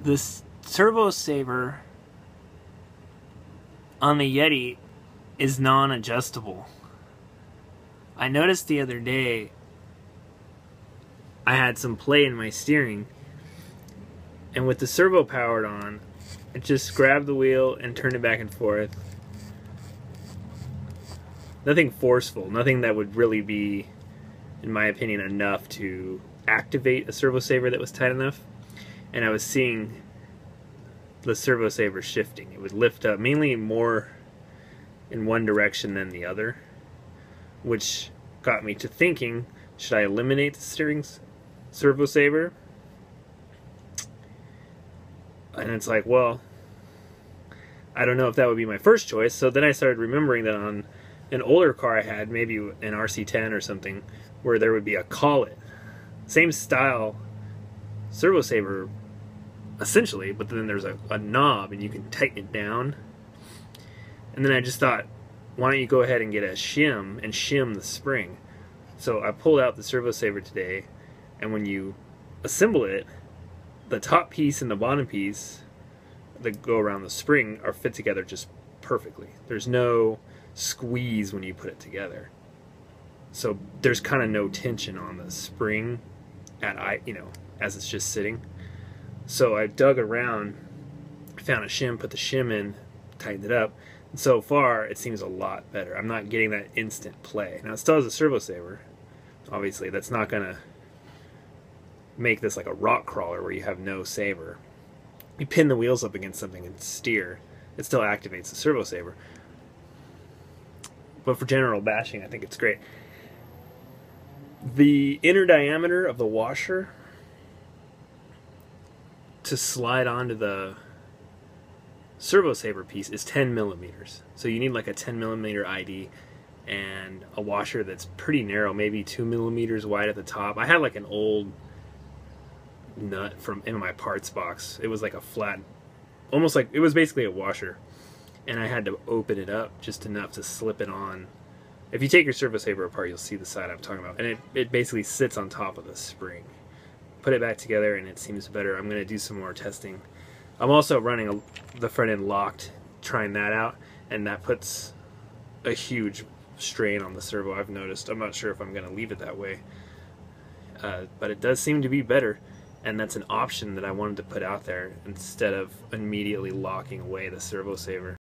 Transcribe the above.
This servo saver on the Yeti is non-adjustable. I noticed the other day I had some play in my steering, and with the servo powered on, it just grabbed the wheel and turned it back and forth. Nothing forceful, nothing that would really be, in my opinion, enough to activate a servo saver that was tight enough. And I was seeing the servo saver shifting. It would lift up mainly more in one direction than the other, which got me to thinking, should I eliminate the steering servo saver? And it's like, well, I don't know if that would be my first choice. So then I started remembering that on an older car I had, maybe an RC10 or something, where there would be a collet, same style servo saver essentially, but then there's a knob and you can tighten it down. And then I just thought, why don't you go ahead and get a shim and shim the spring? So I pulled out the servo saver today, and when you assemble it, the top piece and the bottom piece that go around the spring are fit together just perfectly. There's no squeeze when you put it together. So there's kind of no tension on the spring as it's just sitting. So I dug around, found a shim, put the shim in, tightened it up, and so far it seems a lot better. I'm not getting that instant play. Now it still has a servo saver. Obviously that's not gonna make this like a rock crawler where you have no saver. You pin the wheels up against something and steer, it still activates the servo saver. But for general bashing, I think it's great. The inner diameter of the washer to slide onto the servo saver piece is 10 millimeters. So you need like a 10 millimeter ID and a washer that's pretty narrow, maybe 2 millimeters wide at the top. I had like an old nut from in my parts box. It was like a flat, almost like, it was basically a washer. And I had to open it up just enough to slip it on. If you take your servo saver apart, you'll see the side I'm talking about. And it basically sits on top of the spring. Put it back together and it seems better. I'm going to do some more testing. I'm also running the front end locked, trying that out, and that puts a huge strain on the servo, I've noticed. I'm not sure if I'm going to leave it that way. But it does seem to be better, and that's an option that I wanted to put out there instead of immediately locking away the servo saver.